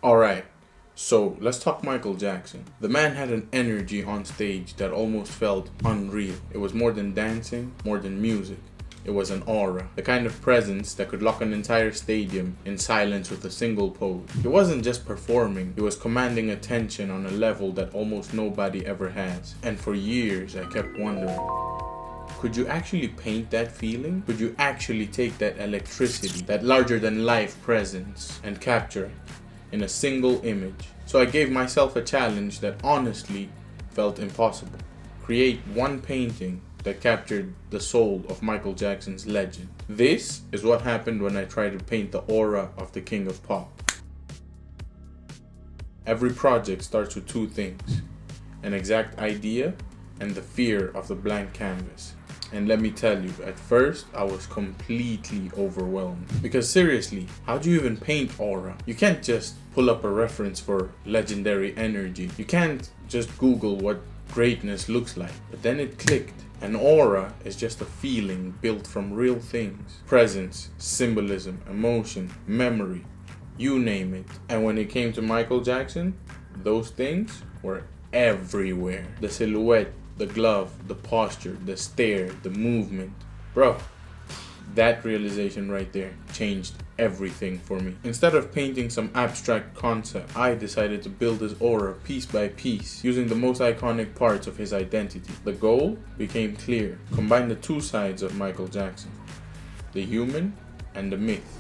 Alright, so let's talk Michael Jackson. The man had an energy on stage that almost felt unreal. It was more than dancing, more than music. It was an aura, the kind of presence that could lock an entire stadium in silence with a single pose. He wasn't just performing, he was commanding attention on a level that almost nobody ever has. And for years I kept wondering, could you actually paint that feeling? Could you actually take that electricity, that larger than life presence, and capture it in a single image? So I gave myself a challenge that honestly felt impossible. Create one painting that captured the soul of Michael Jackson's legend. This is what happened when I tried to paint the aura of the king of pop. Every project starts with two things: an exact idea and the fear of the blank canvas. And let me tell you, at first I was completely overwhelmed. Because seriously, how do you even paint aura? You can't just pull up a reference for legendary energy. You can't just Google what greatness looks like. But then it clicked. An aura is just a feeling built from real things. Presence, symbolism, emotion, memory, you name it. And when it came to Michael Jackson, those things were everywhere. The silhouette, the glove, the posture, the stare, the movement. Bro, that realization right there changed everything for me. Instead of painting some abstract concept, I decided to build his aura piece by piece, using the most iconic parts of his identity. The goal became clear: combine the two sides of Michael Jackson, the human and the myth.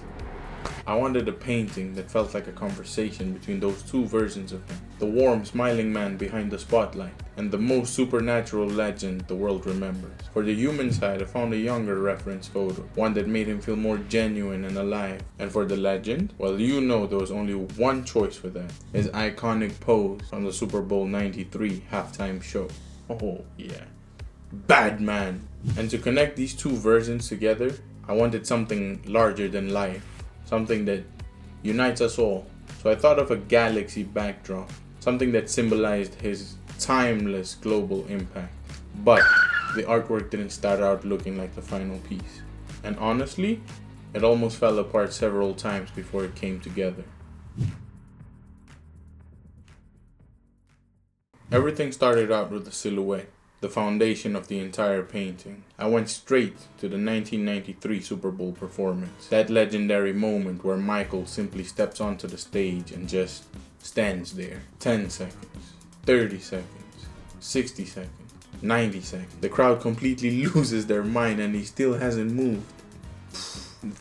I wanted a painting that felt like a conversation between those two versions of him. The warm, smiling man behind the spotlight, and the most supernatural legend the world remembers. For the human side, I found a younger reference photo, one that made him feel more genuine and alive. And for the legend, well, you know there was only one choice for that: his iconic pose from the Super Bowl '93 halftime show. Oh yeah, bad man. And to connect these two versions together, I wanted something larger than life. Something that unites us all. So I thought of a galaxy backdrop, something that symbolized his timeless global impact. But the artwork didn't start out looking like the final piece. And honestly, it almost fell apart several times before it came together. Everything started out with the silhouette, the foundation of the entire painting. I went straight to the 1993 Super Bowl performance. That legendary moment where Michael simply steps onto the stage and just stands there. 10 seconds, 30 seconds, 60 seconds, 90 seconds. The crowd completely loses their mind and he still hasn't moved.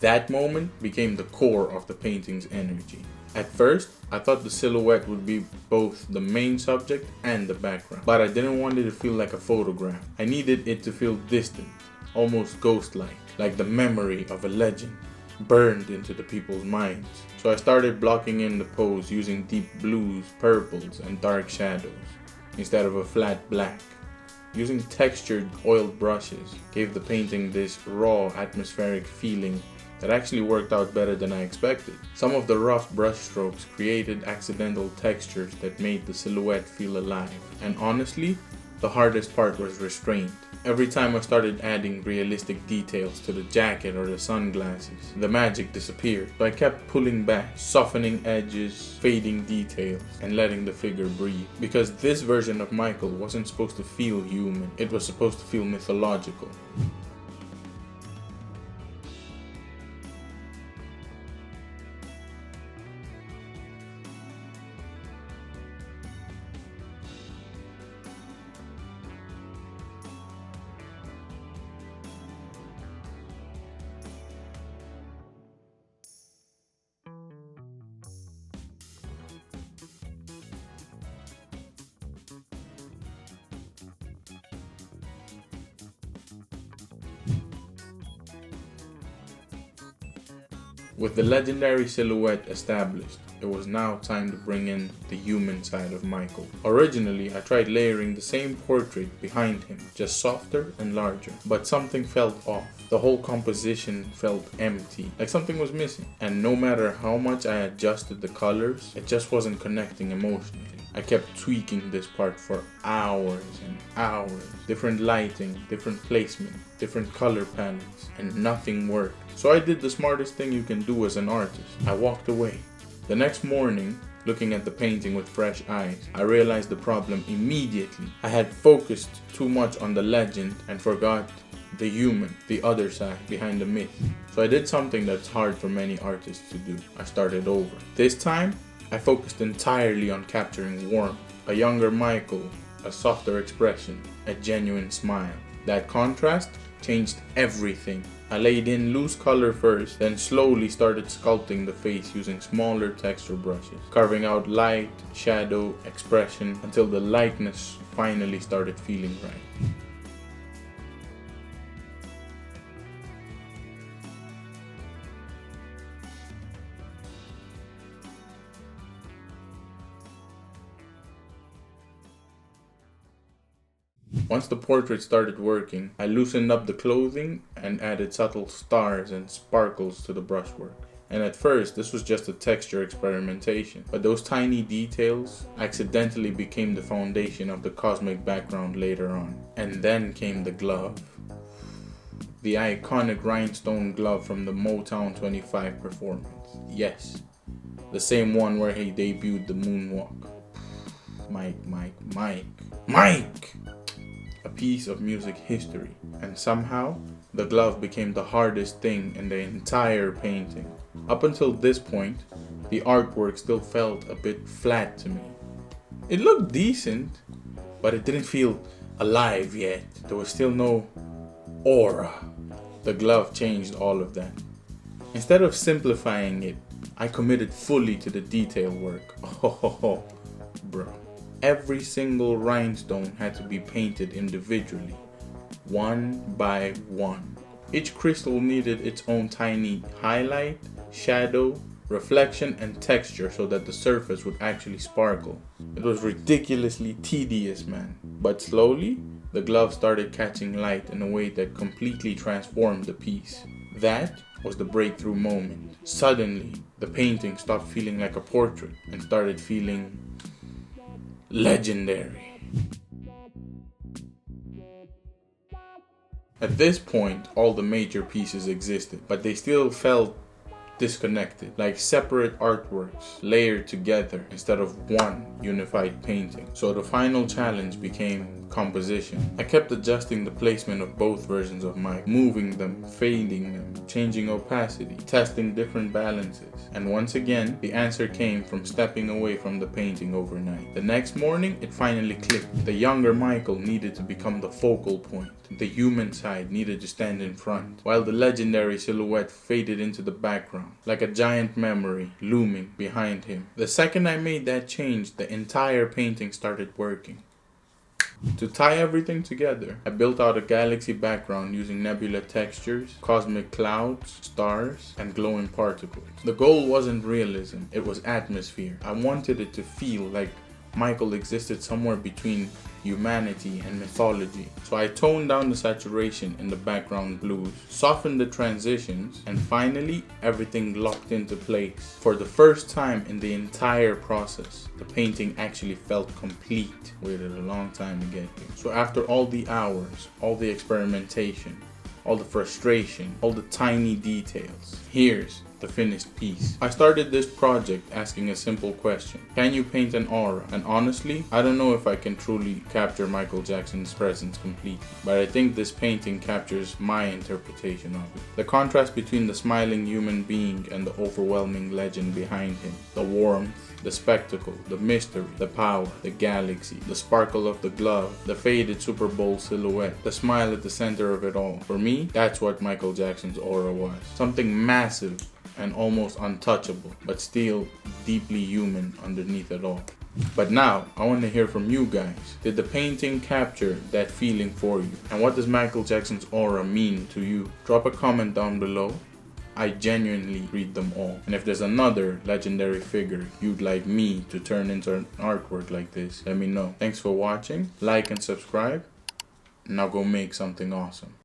That moment became the core of the painting's energy. At first, I thought the silhouette would be both the main subject and the background, but I didn't want it to feel like a photograph. I needed it to feel distant, almost ghost-like, like the memory of a legend burned into the people's minds. So I started blocking in the pose using deep blues, purples, and dark shadows instead of a flat black. Using textured oiled brushes gave the painting this raw, atmospheric feeling that actually worked out better than I expected. Some of the rough brushstrokes created accidental textures that made the silhouette feel alive. And honestly, the hardest part was restraint. Every time I started adding realistic details to the jacket or the sunglasses, the magic disappeared. So I kept pulling back, softening edges, fading details, and letting the figure breathe. Because this version of Michael wasn't supposed to feel human, it was supposed to feel mythological. With the legendary silhouette established, it was now time to bring in the human side of Michael. Originally, I tried layering the same portrait behind him, just softer and larger, but something felt off. The whole composition felt empty, like something was missing. And no matter how much I adjusted the colors, it just wasn't connecting emotionally. I kept tweaking this part for hours and hours. Different lighting, different placement, different color palettes, and nothing worked. So I did the smartest thing you can do as an artist. I walked away. The next morning, looking at the painting with fresh eyes, I realized the problem immediately. I had focused too much on the legend and forgot the human, the other side behind the myth. So I did something that's hard for many artists to do. I started over. This time, I focused entirely on capturing warmth, a younger Michael, a softer expression, a genuine smile. That contrast changed everything. I laid in loose color first, then slowly started sculpting the face using smaller texture brushes, carving out light, shadow, expression until the likeness finally started feeling right. Once the portrait started working, I loosened up the clothing and added subtle stars and sparkles to the brushwork. And at first, this was just a texture experimentation, but those tiny details accidentally became the foundation of the cosmic background later on. And then came the glove. The iconic rhinestone glove from the Motown 25 performance. Yes, the same one where he debuted the moonwalk. Mike! A piece of music history, and somehow the glove became the hardest thing in the entire painting. Up until this point, the artwork still felt a bit flat to me. It looked decent, but it didn't feel alive yet. There was still no aura. The glove changed all of that. Instead of simplifying it, I committed fully to the detail work. Oh, bro. Every single rhinestone had to be painted individually, one by one. Each crystal needed its own tiny highlight, shadow, reflection, and texture so that the surface would actually sparkle. It was ridiculously tedious, man. But slowly, the glove started catching light in a way that completely transformed the piece. That was the breakthrough moment. Suddenly, the painting stopped feeling like a portrait and started feeling legendary. At this point, all the major pieces existed, but they still felt disconnected, like separate artworks layered together instead of one unified painting. So the final challenge became composition. I kept adjusting the placement of both versions of Mike, moving them, fading them, changing opacity, testing different balances. And once again, the answer came from stepping away from the painting overnight. The next morning, it finally clicked. The younger Michael needed to become the focal point. The human side needed to stand in front, while the legendary silhouette faded into the background, like a giant memory looming behind him. The second I made that change, the entire painting started working. To tie everything together, I built out a galaxy background using nebula textures, cosmic clouds, stars, and glowing particles. The goal wasn't realism, it was atmosphere. I wanted it to feel like Michael existed somewhere between humanity and mythology. So I toned down the saturation in the background blues, softened the transitions, and finally everything locked into place. For the first time in the entire process, the painting actually felt complete. Waited a long time to get here. So after all the hours, all the experimentation, all the frustration, all the tiny details, here's the finished piece. I started this project asking a simple question. Can you paint an aura? And honestly, I don't know if I can truly capture Michael Jackson's presence completely, but I think this painting captures my interpretation of it. The contrast between the smiling human being and the overwhelming legend behind him. The warmth, the spectacle, the mystery, the power, the galaxy, the sparkle of the glove, the faded Super Bowl silhouette, the smile at the center of it all. For me, that's what Michael Jackson's aura was. Something massive and almost untouchable, but still deeply human underneath it all. But now, I want to hear from you guys. Did the painting capture that feeling for you? And what does Michael Jackson's aura mean to you? Drop a comment down below. I genuinely read them all. And if there's another legendary figure you'd like me to turn into an artwork like this, let me know. Thanks for watching. Like and subscribe. Now go make something awesome.